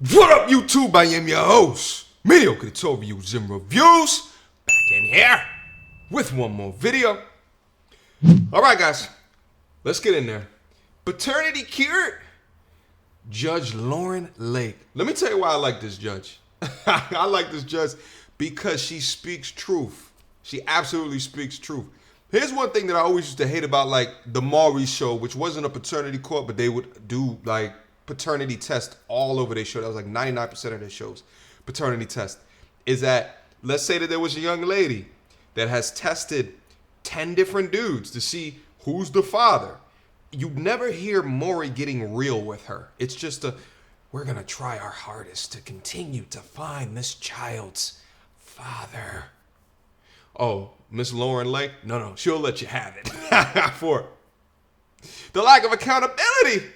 What up, YouTube? I am your host, Mediocre Tutorials and Reviews, back in here with one more video. Alright guys, let's get in there. Paternity cured? Judge Lauren Lake. Let me tell you why I like this judge. I like this judge because she speaks truth. She absolutely speaks truth. Here's one thing that I always used to hate about like the Maury show, which wasn't a paternity court, but they would do like paternity test all over their show. That was like 99% of their shows. Paternity test is that, let's say that there was a young lady that has tested 10 different dudes to see who's the father. You never hear Maury getting real with her. It's just we're going to try our hardest to continue to find this child's father. Oh, Miss Lauren Lake? No, she'll let you have it. For the lack of accountability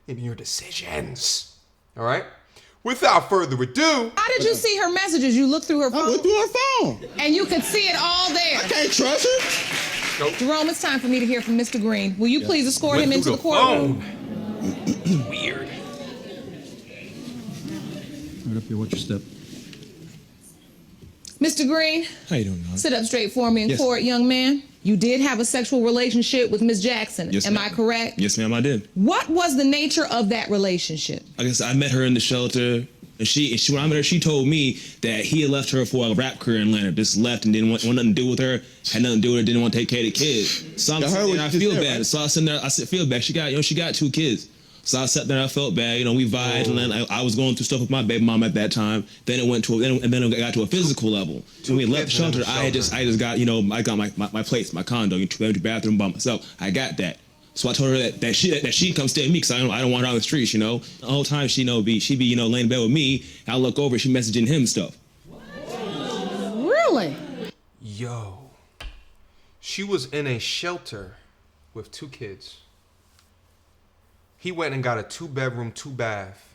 in your decisions. All right? Without further ado. How did you see her messages? You looked through her phone? I went through her phone. And you could see it all there. I can't trust her. Nope. Jerome, it's time for me to hear from Mr. Green. Will you please escort him into the courtroom? Weird. Right up here, what's your step? Mr. Green, How you doing, man? sit up straight for me in Yes. court, young man. You did have a sexual relationship with Miss Jackson. Yes, Am ma'am. I correct? Yes, ma'am, I did. What was the nature of that relationship? I guess I met her in the shelter, and she when I met her, she told me that he had left her for a rap career in Atlanta. Just left and didn't want nothing to do with her. Had nothing to do with her. Didn't want to take care of the kids. So I'm I heard sitting what there, I you just feel said, bad. right? So I sit there, I feel bad. She got 2 kids. So I sat there, I felt bad. We vibed, and then I was going through stuff with my baby mom at that time. Then it went to, and then it got to a physical level. So when we left the shelter, I just got, I got my place, my condo, 2-bedroom bathroom by myself. I got that. So I told her that she come stay with me because I don't want her on the streets, The whole time she'd be laying in bed with me. I look over, she messaging him stuff. Really? Yo. She was in a shelter with 2 kids. He went and got a 2-bedroom, 2-bath,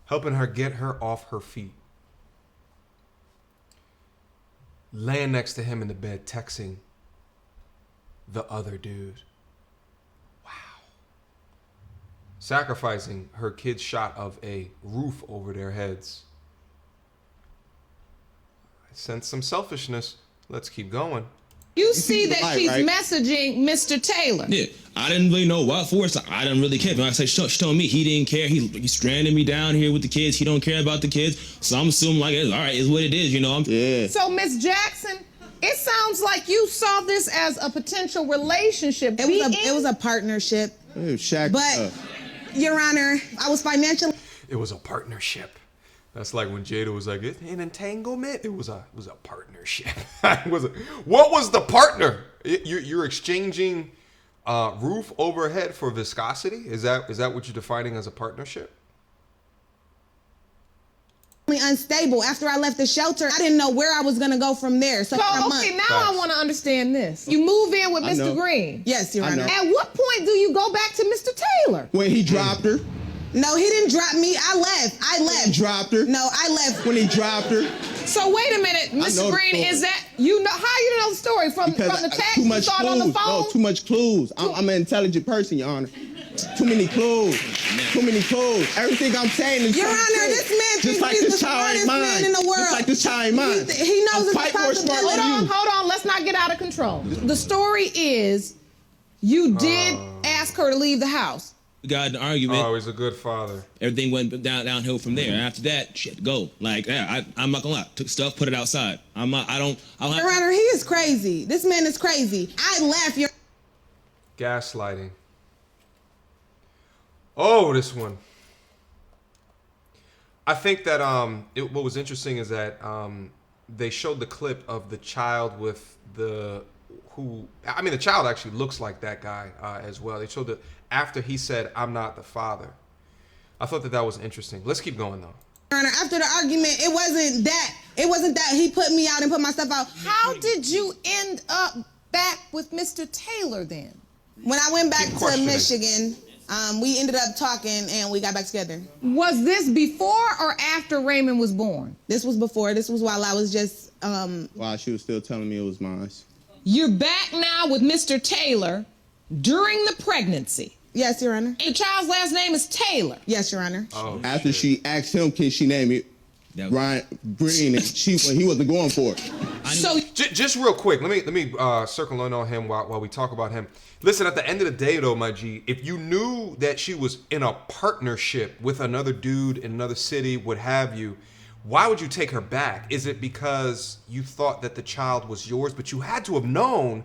helping her get her off her feet. Laying next to him in the bed, texting the other dude. Wow. Sacrificing her kids' shot of a roof over their heads. I sense some selfishness. Let's keep going. You see that Right, she's right. messaging Mr. Taylor. Yeah, I didn't really know what for, so I didn't really care. But I said, she told me he didn't care. He stranded me down here with the kids. He don't care about the kids. So I'm assuming like, all right, it's what it is, Yeah. So, Miss Jackson, it sounds like you saw this as a potential relationship. It was a partnership, Hey, Shaq. but Your Honor, I was financially It was a partnership. That's like when Jada was like, "It's an entanglement." It was a partnership. What was the partner? You're exchanging roof overhead for viscosity. Is that what you're defining as a partnership? unstable. After I left the shelter, I didn't know where I was gonna go from there. So, So, for a okay, month- now I want to understand this. You move in with I Mr. know. Green. Yes, Your I Honor. know. At what point do you go back to Mr. Taylor? When he dropped her. No, he didn't drop me. I left. He dropped her. No, I left. When he dropped her. So wait a minute, know Mr. the Green, story. is that how you know the story from the text too you much saw it clues. on the phone? No, too much clues. I'm an intelligent person, Your Honor. Too many clues. Too many clues. Everything I'm saying is Your so Honor, true. this man Just thinks like he's this the child ain't smartest man in the world. Just like this child ain't mine. He knows I'm it's a quite more smart possibility. than you. Hold on, let's not get out of control. The story is you did ask her to leave the house. We got in an argument. Oh, he's a good father. Everything went downhill from there. And after that, she had to go. Like, yeah, I'm not gonna lie. Took stuff, put it outside. I don't Your Honor, he is crazy. This man is crazy. I left. Your Gaslighting. Oh, this one. I think that what was interesting is that they showed the clip of the child with the child actually looks like that guy as well. They showed after he said, "I'm not the father." I thought that was interesting. Let's keep going though. Your Honor, after the argument, it wasn't that he put me out and put my stuff out. How did you end up back with Mr. Taylor then? When I went back Keep to questioning. Michigan, we ended up talking and we got back together. Was this before or after Raymond was born? This was before. This was while I was just While she was still telling me it was mine. You're back now with Mr. Taylor during the pregnancy. Yes, Your Honor. The child's last name is Taylor. Yes, Your Honor. Oh, After shit. she asked him, can she name it Ryan Green, and he wasn't going for it. So Just real quick, let me circle in on him while we talk about him. Listen, at the end of the day, though, my G, if you knew that she was in a partnership with another dude in another city, what have you, why would you take her back? Is it because you thought that the child was yours, but you had to have known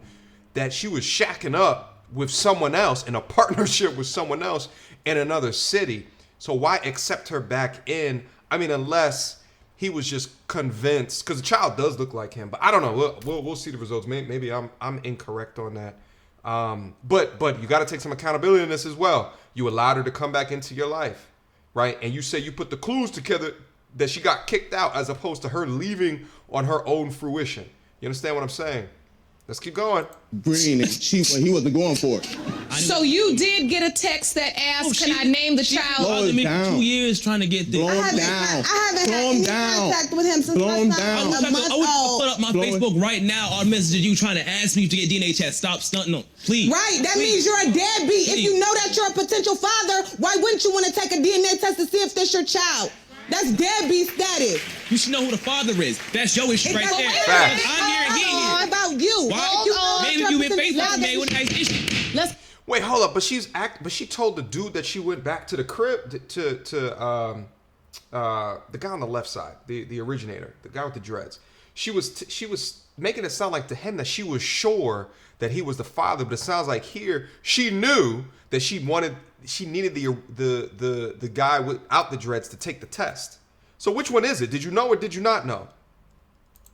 that she was shacking up with someone else in a partnership with someone else in another city? So why accept her back in? I mean, unless he was just convinced, because the child does look like him. But I don't know. We'll see the results. Maybe I'm incorrect on that. But you got to take some accountability in this as well. You allowed her to come back into your life, right? And you say you put the clues together that she got kicked out, as opposed to her leaving on her own fruition. You understand what I'm saying? Let's keep going. Green, and he wasn't going for it. So you did get a text that asked, "Can I name the child?" Bothered me for down. 2 years trying to get this. Blow I him haven't down. had Blow him any down. contact with him since Blow my him son down. was a month I would old. put up my Blowing- Facebook right now or message you trying to ask me to get DNA test. Stop stunting them, please. Right, that Please. means you're a deadbeat. If Please. you know that you're a potential father, why wouldn't you want to take a DNA test to see if this your child? That's deadbeat status. You should know who the father is. That's your issue right there. Facts. I'm here and he It's here. about you. Why? If you know Maybe that you you're been a potential Facebook father, today with a nice issue. Let's. Wait, hold up. But she told the dude that she went back to the crib to the guy on the left side, the originator, the guy with the dreads. She was making it sound like to him that she was sure that he was the father, but it sounds like here she knew that she needed the guy without the dreads to take the test. So which one is it? Did you know or did you not know?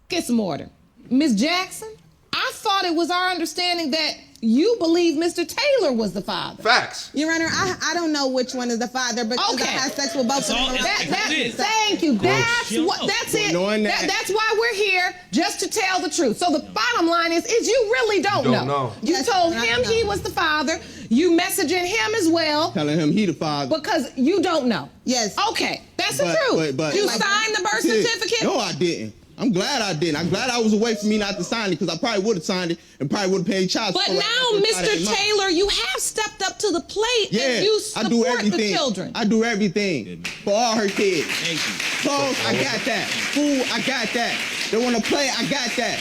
Get some order. Miss Jackson, I thought it was our understanding that you believe Mr. Taylor was the father. Facts. Your Honor, I don't know which one is the father, but I Okay. had sex with both of all- them. Thank you. That's it. Knowing that- That's why we're here, just to tell the truth. So the bottom line is you really don't know. You Yes, told I him know. he was the father. You messaging him as well Telling him he the father. because you don't know. Yes. Okay, that's the truth. But- you signed the birth Shit. certificate. No, I didn't. I'm glad I didn't. I'm glad I was away from me not to sign it, because I probably would have signed it and probably would have paid child But support. now, Mr. Taylor, you have stepped up to the plate Yeah, and you I support do the everything. children. I do everything for all her kids. Thank you. Clothes, I got that. Food, I got that. They want to play, I got that.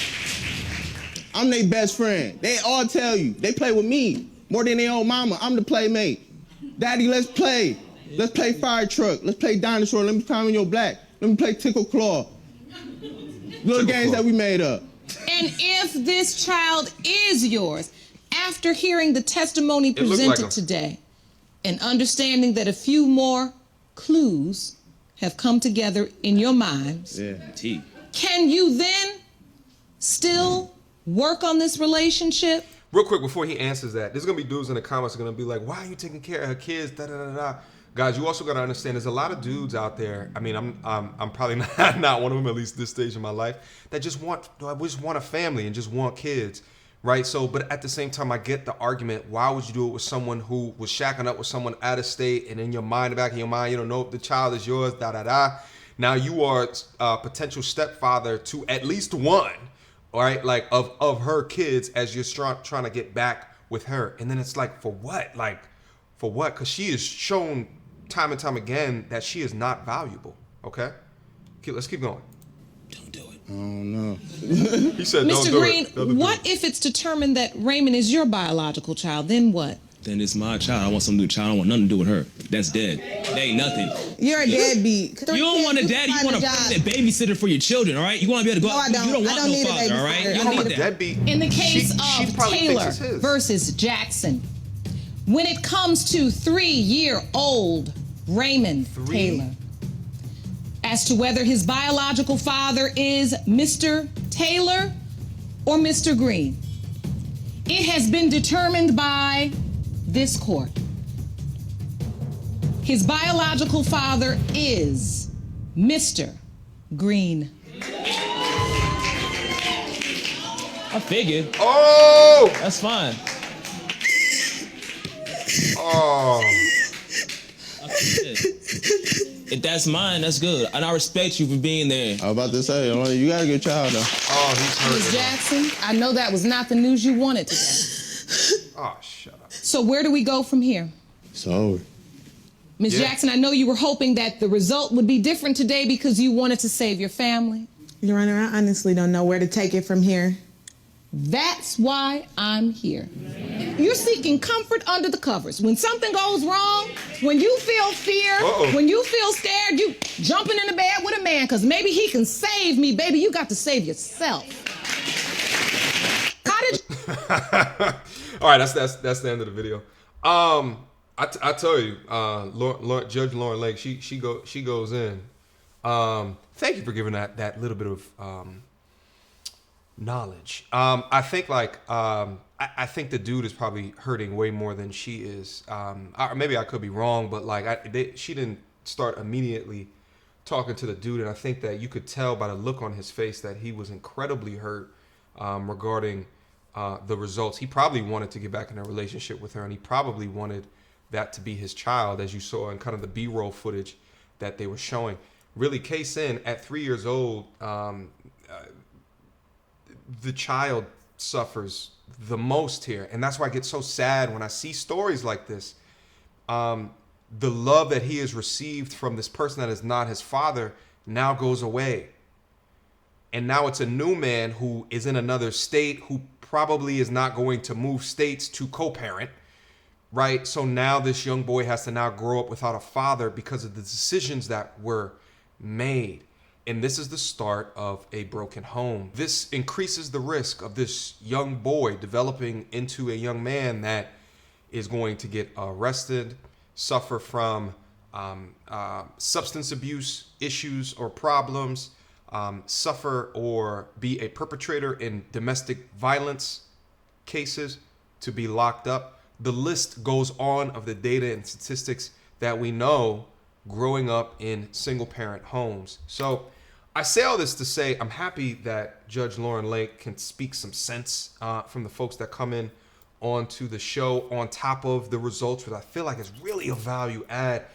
I'm their best friend. They all tell you. They play with me more than their own mama. I'm the playmate. Daddy, let's play. Let's play fire truck. Let's play dinosaur. Let me climb in your black. Let me play tickle claw. Little games that we made up. And if this child is yours, after hearing the testimony looked like presented him. today and understanding that a few more clues have come together in your minds, Yeah. T. can you then still work on this relationship? Real quick before he answers that, there's gonna be dudes in the comments that are gonna be like, "Why are you taking care of her kids?" Da da da da. Guys, you also gotta understand there's a lot of dudes out there. I mean, I'm probably not one of them, at least this stage in my life, that just want a family and just want kids, right? So, but at the same time, I get the argument. Why would you do it with someone who was shacking up with someone out of state, and in your mind, the back of your mind, you don't know if the child is yours. Da da da. Now you are a potential stepfather to at least one. All right, like of her kids, as you're trying to get back with her, and then it's like, for what? Like, for what? Because she has shown time and time again that she is not valuable. Okay, let's keep going. Don't do it. I don't know. He said, "Don't Mr. do Green, it." Don't do what it. if it's determined that Raymond is your biological child? Then what? Then it's my child. I want something to do with child. I don't want nothing to do with her. That's dead. That ain't nothing. You're a deadbeat. You don't want a daddy. You want a permanent babysitter for your children, all right? You want to be able to go No, out. I don't. You don't I want don't no need a father, all right? babysitter. You I don't need need a that. Deadbeat. In the case she of probably thinks Taylor it's his. versus Jackson, when it comes to 3-year-old Raymond Taylor, as to whether his biological father is Mr. Taylor or Mr. Green, it has been determined by this court. His biological father is Mr. Green. I figured. Oh, That's fine. oh. If that's mine, that's good. And I respect you for being there. I was about to say, you gotta get child now. Oh, he's Ms. hurt. Jackson, I know that was not the news you wanted today. Oh, shut up. So where do we go from here? It's over. Ms. Yeah. Jackson, I know you were hoping that the result would be different today because you wanted to save your family. Your Honor, I honestly don't know where to take it from here. That's why I'm here. You're seeking comfort under the covers. When something goes wrong, when you feel fear, when you feel scared, you jumping in the bed with a man because maybe he can save me. Baby, you got to save yourself. All right, that's the end of the video. I tell you, Judge Lauren Lake, she goes in. Thank you for giving that little bit of knowledge. I think I think the dude is probably hurting way more than she is. Maybe I could be wrong, but she didn't start immediately talking to the dude, and I think that you could tell by the look on his face that he was incredibly hurt regarding the results. He probably wanted to get back in a relationship with her, and he probably wanted that to be his child, as you saw in kind of the B-roll footage that they were showing. Really, case in, at 3 years old, the child suffers the most here. And that's why I get so sad when I see stories like this. The love that he has received from this person that is not his father now goes away. And now it's a new man who is in another state, who probably is not going to move states to co-parent, right? So now this young boy has to now grow up without a father because of the decisions that were made. And this is the start of a broken home. This increases the risk of this young boy developing into a young man that is going to get arrested, suffer from substance abuse issues or problems, suffer or be a perpetrator in domestic violence cases, to be locked up. The list goes on of the data and statistics that we know growing up in single parent homes. So I say all this to say I'm happy that Judge Lauren Lake can speak some sense from the folks that come in onto the show on top of the results, which I feel like is really a value add.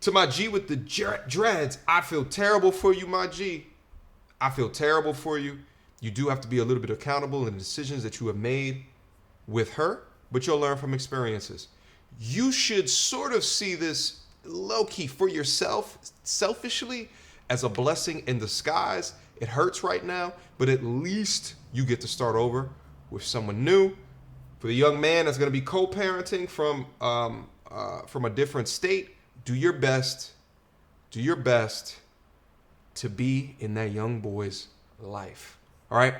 To my G with the dreads, I feel terrible for you, my G. I feel terrible for you. You do have to be a little bit accountable in the decisions that you have made with her, but you'll learn from experiences. You should sort of see this low-key for yourself, selfishly, as a blessing in disguise. It hurts right now, but at least you get to start over with someone new. For the young man that's going to be co-parenting from a different state, do your best to be in that young boy's life. All right?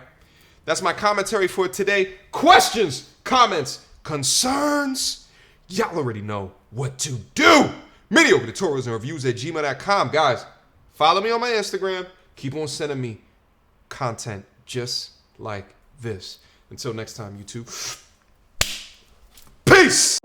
That's my commentary for today. Questions, comments, concerns? Y'all already know what to do. Mediocre tutorials and reviews at gmail.com. Guys, follow me on my Instagram. Keep on sending me content just like this. Until next time, YouTube. Peace!